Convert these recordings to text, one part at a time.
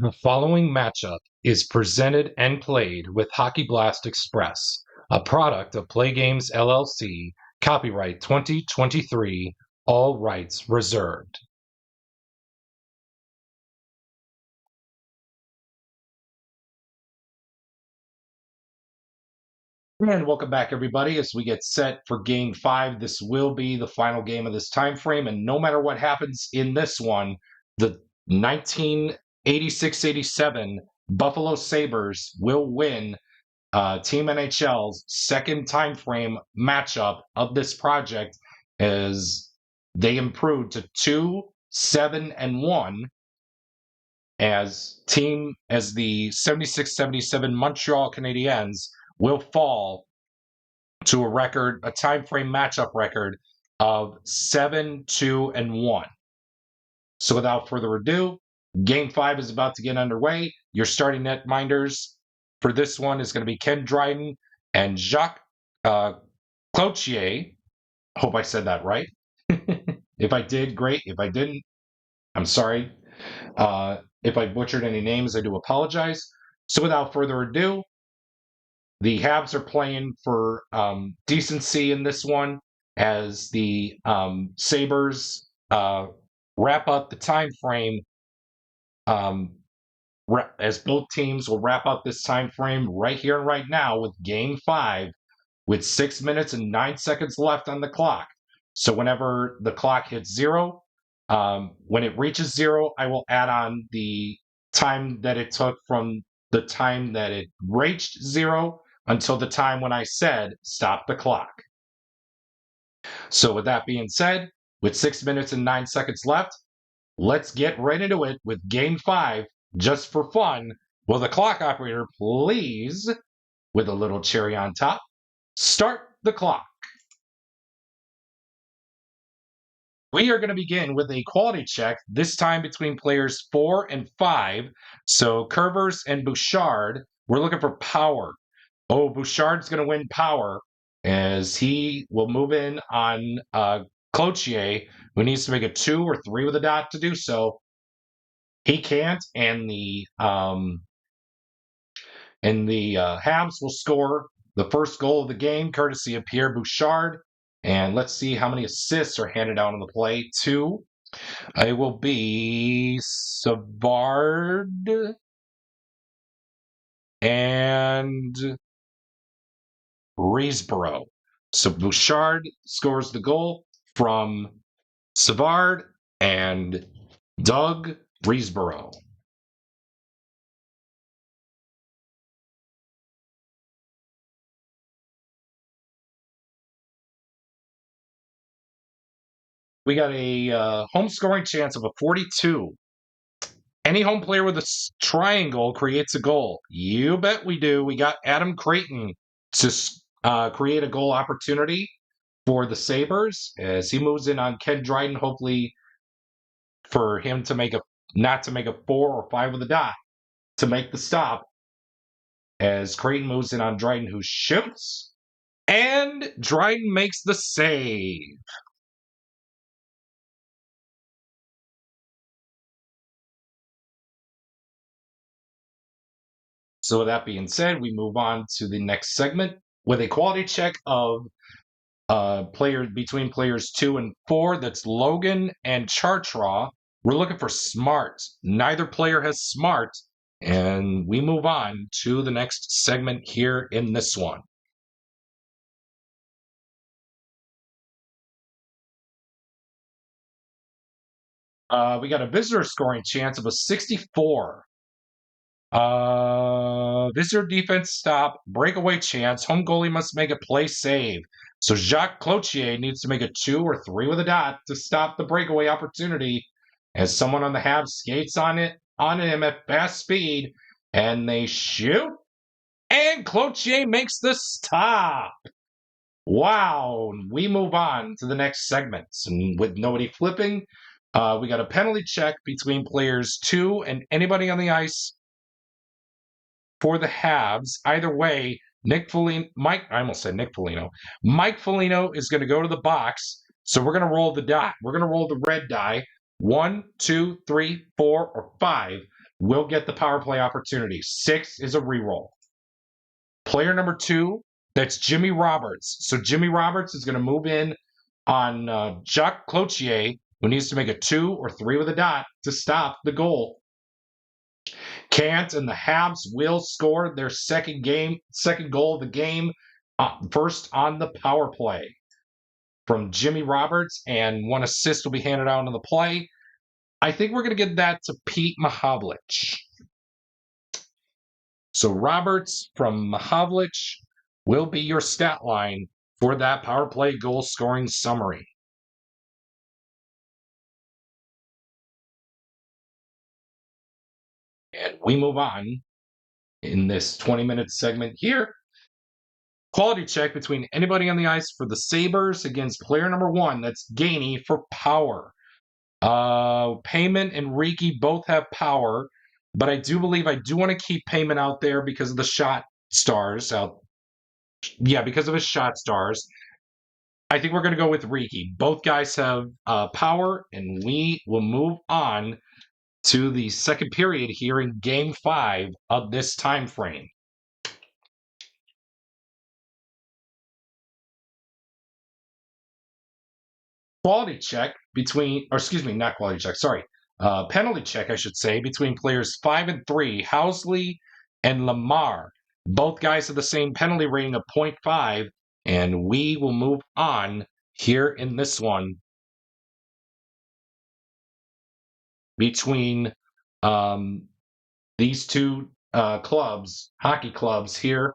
The following matchup is presented and played with Hockey Blast Express, a product of PLAAY Games LLC, copyright 2023, all rights reserved. And welcome back, everybody, as we get set for Game 5. This will be the final game of this time frame, and no matter what happens in this one, the 1986-87 Buffalo Sabres will win Team NHL's second time frame matchup of this project as they improved to 2-7-1 as the 76-77 Montreal Canadiens will fall to a time frame matchup record of 7-2-1. So without further ado, Game 5 is about to get underway. Your starting net minders for this one is going to be Ken Dryden and Jacques Cloutier. Hope I said that right. If I did, great. If I didn't, I'm sorry. If I butchered any names, I do apologize. So without further ado, the Habs are playing for decency in this one as the Sabres wrap up the time frame as both teams will wrap up this time frame right here and right now with Game 5 with 6 minutes and 9 seconds left on the clock. So whenever the clock hits 0, when it reaches 0, I will add on the time that it took from the time that it reached 0 until the time when I said stop the clock. So with that being said, with 6 minutes and 9 seconds left, let's get right into it with Game 5. Just for fun, will the clock operator please, with a little cherry on top, start the clock? We are going to begin with a quality check, this time between players 4 and 5. So Curvers and Bouchard, we're looking for power. Oh, Bouchard's going to win power as he will move in on Cloutier, who needs to make a 2 or 3 with a dot to do so. He can't, and the Habs will score the first goal of the game, courtesy of Pierre Bouchard. And let's see how many assists are handed out on the play. 2. It will be Savard and Riseborough. So Bouchard scores the goal from Savard and Doug Riseborough. We got a home scoring chance of a 42. Any home player with a triangle creates a goal. You bet we do. We got Adam Creighton to create a goal opportunity for the Sabres as he moves in on Ken Dryden, hopefully for him to not to make a 4 or 5 with a dot, to make the stop as Creighton moves in on Dryden, who shoots, and Dryden makes the save. So with that being said, we move on to the next segment with a quality check of players between players 2 and 4. That's Logan and Chartraw. We're looking for smart. Neither player has smart. And we move on to the next segment here in this one. We got a visitor scoring chance of a 64. Visitor defense stop, breakaway chance. Home goalie must make a play save. So Jacques Cloutier needs to make a 2 or 3 with a dot to stop the breakaway opportunity as someone on the Habs skates on him at fast speed, and they shoot, and Cloutier makes the stop. Wow. We move on to the next segments, and with nobody flipping, we got a penalty check between players 2 and anybody on the ice for the Habs. Either way, Mike Foligno is going to go to the box. So we're going to roll the dot. We're going to roll the red die. 1, 2, 3, 4, or 5. will get the power play opportunity. 6 is a reroll. Player number 2, that's Jimmy Roberts. So Jimmy Roberts is going to move in on Jacques Cloutier, who needs to make a 2 or 3 with a dot to stop the goal. Can't, and the Habs will score their second goal of the game, first on the power play from Jimmy Roberts, and 1 assist will be handed out on the play. I think we're going to get that to Pete Mahavlich. So Roberts from Mahavlich will be your stat line for that power play goal scoring summary. And we move on in this 20-minute segment here. Quality check between anybody on the ice for the Sabres against player number 1. That's Gainey for power. Payment and Riki both have power, but I do believe I do want to keep Payment out there because of the shot stars out. Yeah, because of his shot stars. I think we're going to go with Riki. Both guys have power, and we will move on to the second period here in Game 5 of this time frame. Quality check between, or excuse me, not quality check, sorry. Penalty check, I should say, between players 5 and 3, Housley and Lamar. Both guys have the same penalty rating of 0.5, and we will move on here in this one between these two hockey clubs here,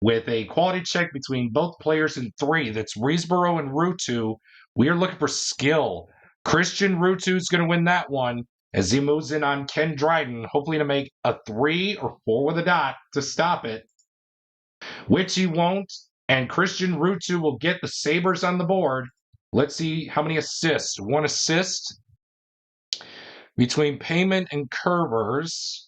with a quality check between both players in 3. That's Riesborough and Ruutu. We are looking for skill. Christian Ruutu is going to win that one as he moves in on Ken Dryden, hopefully to make a 3 or 4 with a dot to stop it, which he won't. And Christian Ruutu will get the Sabres on the board. Let's see how many assists. 1 assist between Payment and Curvers.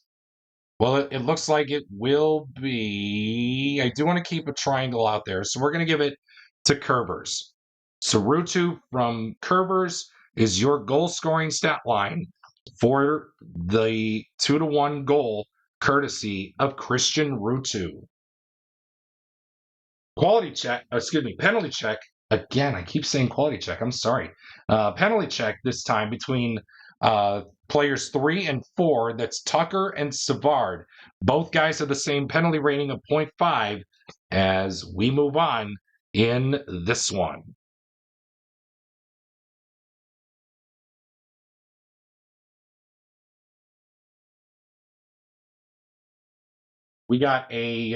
Well, it looks like it will be. I do want to keep a triangle out there, so we're going to give it to Curvers. So Ruutu from Curvers is your goal scoring stat line for the 2-1 goal, courtesy of Christian Ruutu. Quality check, penalty check. Again, I keep saying quality check. I'm sorry. Penalty check this time between players 3 and 4. That's Tucker and Savard. Both guys have the same penalty rating of 0.5 as we move on in this one. We got a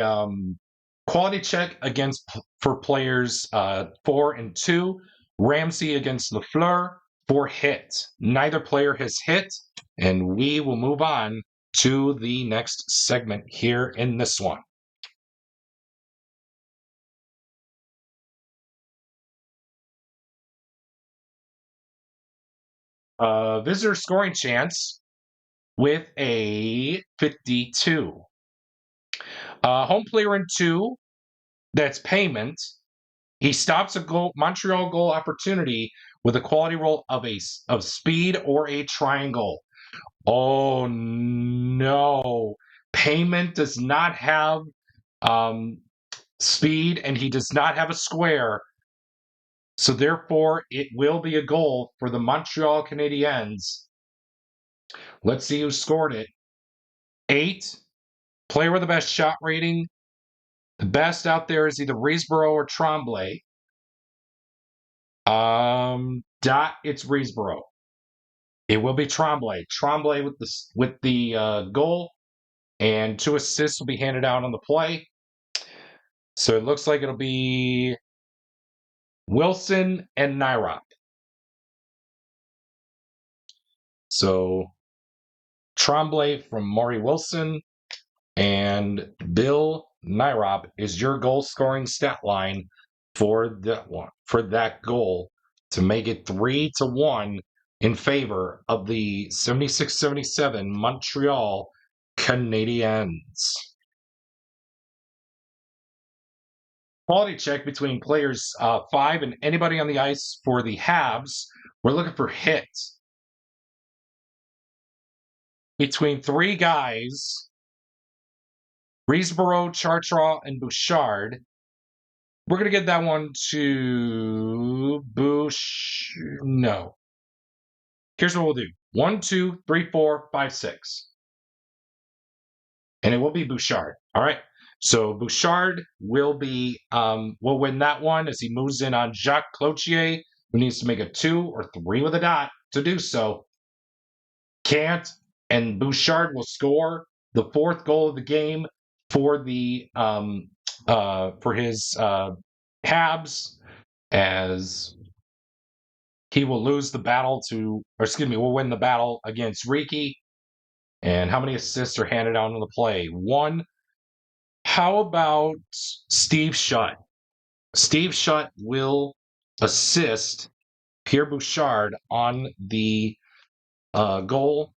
quality check for players 4 and 2. Ramsey against Lafleur for hit. Neither player has hit, and we will move on to the next segment here in this one. Visitor scoring chance with a 52. Home player in 2, that's Payment. He stops a Montreal goal opportunity with a quality roll of speed or a triangle. Oh no. Payment does not have speed, and he does not have a square. So therefore, it will be a goal for the Montreal Canadiens. Let's see who scored it. 8. Player with the best shot rating. The best out there is either Riesborough or Tremblay. It's Riesborough. It will be Tremblay. Tremblay with the goal, and 2 assists will be handed out on the play. So it looks like it'll be Wilson and Nyrop. So Tremblay from Maury Wilson and Bill Nyrop is your goal scoring stat line for that goal to make it 3-1 in favor of the 76-77 Montreal Canadiens. Quality check between players 5 and anybody on the ice for the Habs. We're looking for hits. between three guys, Riesborough, Chartraw, and Bouchard. We're going to give that one to Bush. No. Here's what we'll do. 1, 2, 3, 4, 5, 6. And it will be Bouchard. All right. So Bouchard will win that one as he moves in on Jacques Cloutier, who needs to make a 2 or 3 with a dot to do so. Can't, and Bouchard will score the 4th goal of the game for the for his Habs, as he will lose the battle will win the battle against Riki. And how many assists are handed out on the play? 1. How about Steve Shutt? Steve Shutt will assist Pierre Bouchard on the goal.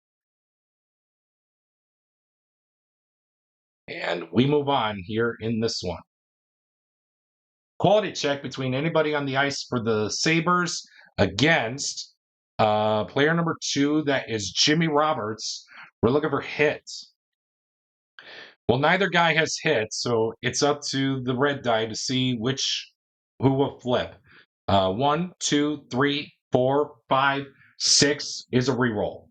And we move on here in this one. Quality check between anybody on the ice for the Sabres against player number 2, that is Jimmy Roberts. We're looking for hits. Well, neither guy has hits, so it's up to the red die to see who will flip. 1, 2, 3, 4, 5, 6 is a reroll.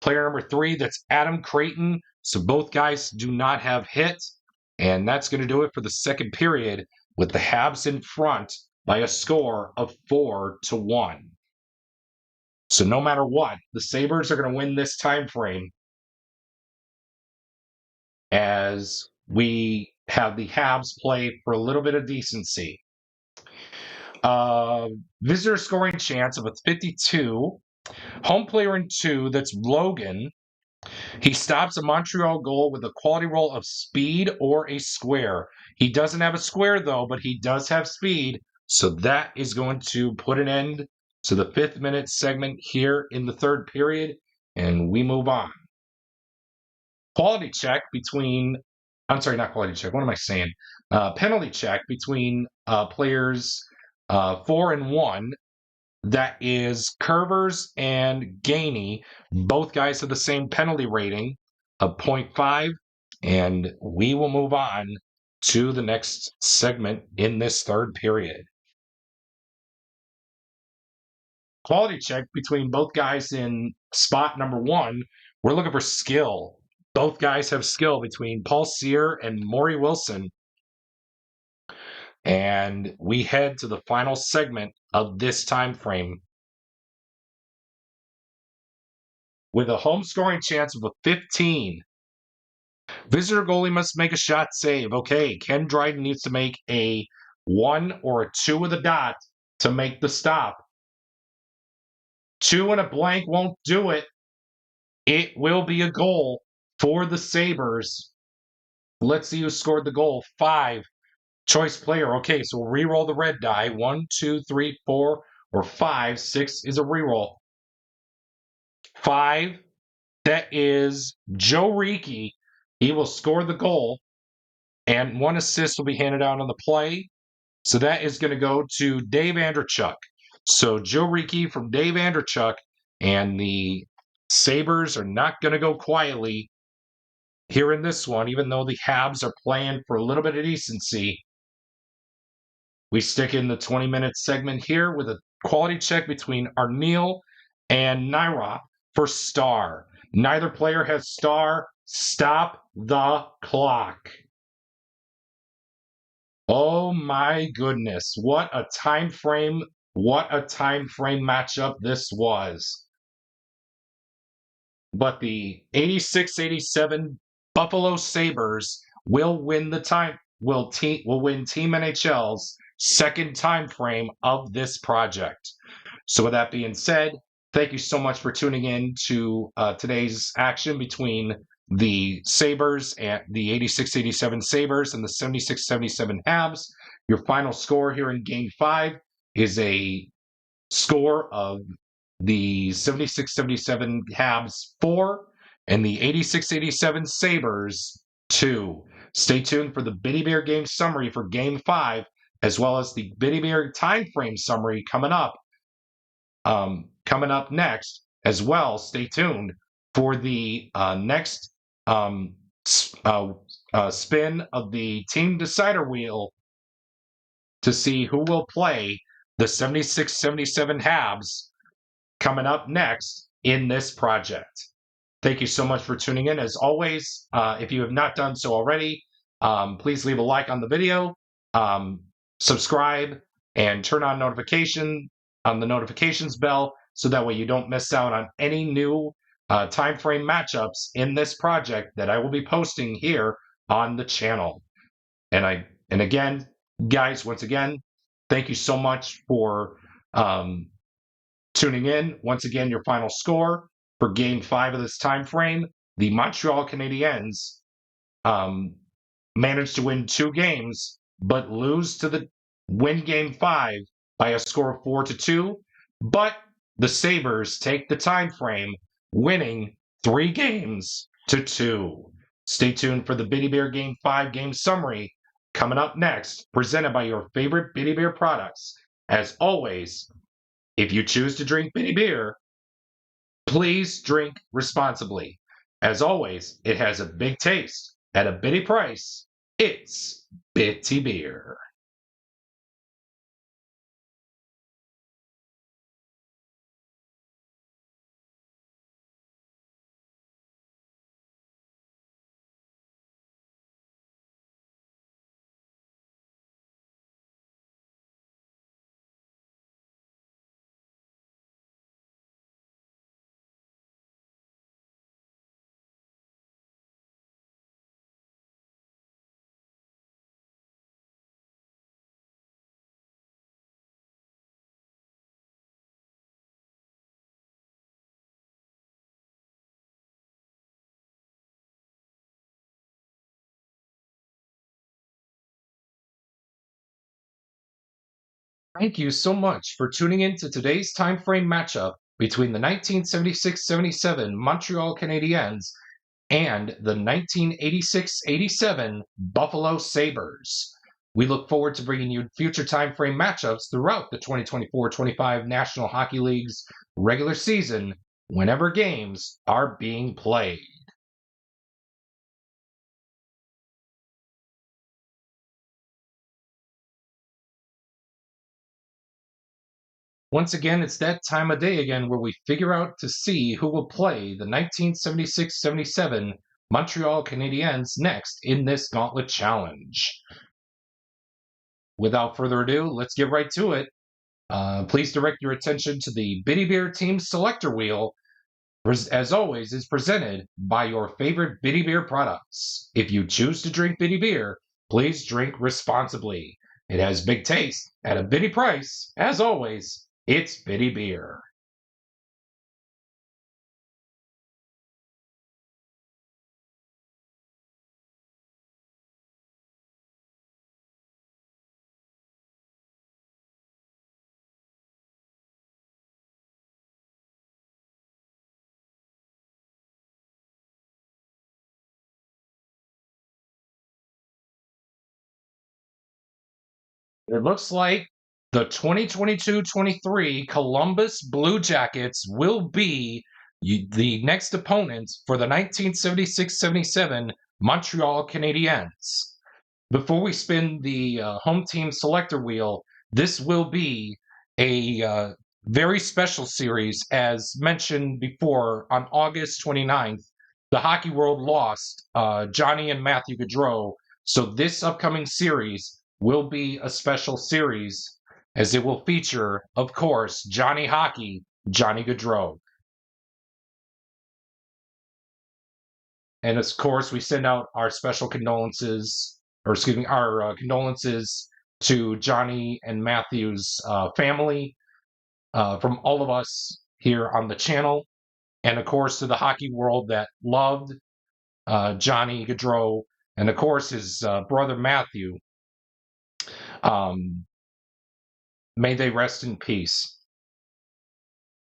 Player number 3, that's Adam Creighton. So both guys do not have hits, and that's going to do it for the second period, with the Habs in front by a score of 4-1. So no matter what, the Sabres are going to win this time frame, as we have the Habs play for a little bit of decency. Visitor scoring chance of a 52. Home player in 2, that's Logan. He stops a Montreal goal with a quality roll of speed or a square. He doesn't have a square, though, but he does have speed. So that is going to put an end to the 5th minute segment here in the 3rd period, and we move on. Quality check between, I'm sorry, not quality check. What am I saying? Penalty check between players 4 and 1. That is Curvers and Gainey. Both guys have the same penalty rating of 0.5. And we will move on to the next segment in this 3rd period. Quality check between both guys in spot number 1. We're looking for skill. Both guys have skill between Paul Sear and Maury Wilson. And we head to the final segment of this time frame, with a home scoring chance of a 15. Visitor goalie must make a shot save. Okay, Ken Dryden needs to make a 1 or a 2 with a dot to make the stop. 2 and a blank won't do it. It will be a goal for the Sabres. Let's see who scored the goal. 5. Choice player. Okay, so we'll re-roll the red die. 1, 2, 3, 4, or 5. 6 is a re-roll. 5. That is Joe Riki. He will score the goal, and 1 assist will be handed out on the play. So that is going to go to Dave Andrechuk. So Joe Riki from Dave Andrechuk, and the Sabres are not going to go quietly here in this one, even though the Habs are playing for a little bit of decency. We stick in the 20-minute segment here with a quality check between Arneal and Nairop for star. Neither player has star. Stop the clock. Oh my goodness. What a time frame matchup this was. But the 86-87 Buffalo Sabres will win win Team NHL's second time frame of this project. So with that being said, thank you so much for tuning in to today's action between the Sabres and the 86-87 Sabres and the 76-77 Habs. Your final score here in Game 5 is a score of the 76-77 Habs 4 and the 86-87 Sabres 2. Stay tuned for the Bitty Bear game summary for Game 5, as well as the Bitty Bear time frame summary coming up next. As well, stay tuned for the next spin of the team decider wheel to see who will play the 76-77 Habs coming up next in this project. Thank you so much for tuning in. As always, if you have not done so already, please leave a like on the video, subscribe, and turn on the notifications bell so that way you don't miss out on any new time frame matchups in this project that I will be posting here on the channel. And again, guys, once again, thank you so much for tuning in. Once again, your final score for Game 5 of this time frame: the Montreal Canadiens managed to win 2 games, but win Game 5 by a score of 4-2. But the Sabres take the time frame, winning 3 games to 2. Stay tuned for the Bitty Beer Game 5 game summary coming up next, presented by your favorite Bitty Beer products. As always, if you choose to drink Bitty Beer, please drink responsibly. As always, it has a big taste at a bitty price. It's Bitty Beer. Thank you so much for tuning in to today's time frame matchup between the 1976-77 Montreal Canadiens and the 1986-87 Buffalo Sabres. We look forward to bringing you future time frame matchups throughout the 2024-25 National Hockey League's regular season whenever games are being played. Once again, it's that time of day again where we figure out to see who will play the 1976-77 Montreal Canadiens next in this Gauntlet Challenge. Without further ado, let's get right to it. Please direct your attention to the Bitty Beer Team Selector Wheel. As always, is presented by your favorite Bitty Beer products. If you choose to drink Bitty Beer, please drink responsibly. It has big taste at a bitty price. As always, it's Bitty Beer. It looks like the 2022-23 Columbus Blue Jackets will be the next opponent for the 1976-77 Montreal Canadiens. Before we spin the home team selector wheel, this will be a very special series. As mentioned before, on August 29th, the hockey world lost Johnny and Matthew Gaudreau. So this upcoming series will be a special series, as it will feature, of course, Johnny Hockey, Johnny Gaudreau. And of course, we send out our special condolences, our condolences to Johnny and Matthew's family from all of us here on the channel, and of course to the hockey world that loved Johnny Gaudreau, and of course his brother Matthew. May they rest in peace.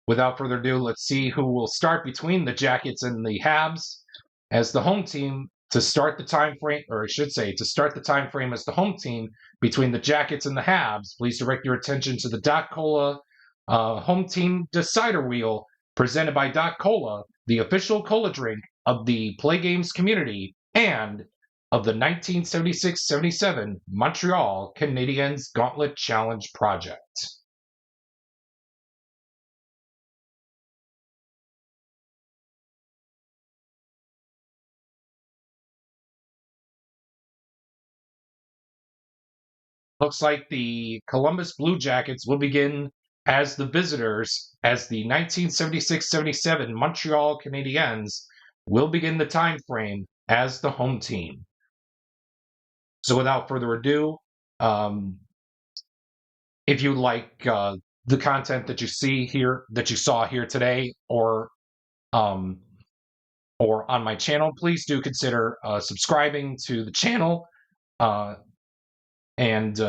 Without further ado, let's see who will start between the Jackets and the Habs as the home team to start the time frame, or I should say, to start the time frame as the home team between the Jackets and the Habs. Please direct your attention to the Doc Cola home team decider wheel presented by Doc Cola. the official cola drink of the PLAAY Games community and of the 1976-77 Montreal Canadiens Gauntlet Challenge project. Looks like the Columbus Blue Jackets will begin as the visitors, as the 1976-77 Montreal Canadiens will begin the time frame as the home team. So without further ado, if you like the content that you see here, that you saw here today, or on my channel, please do consider subscribing to the channel and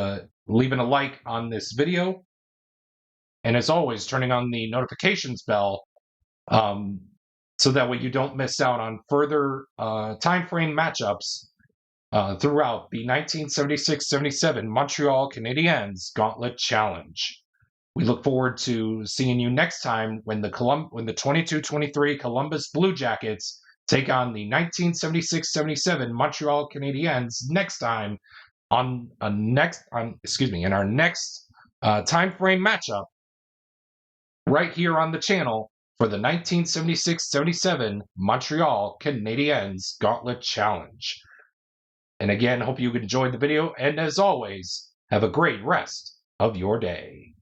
leaving a like on this video. And as always, turning on the notifications bell so that way you don't miss out on further time frame matchups throughout the 1976-77 Montreal Canadiens Gauntlet Challenge. We look forward to seeing you next time when the 22-23 Columbus Blue Jackets take on the 1976-77 Montreal Canadiens next time in our next time frame matchup right here on the channel for the 1976-77 Montreal Canadiens Gauntlet Challenge. And again, hope you enjoyed the video, and as always, have a great rest of your day.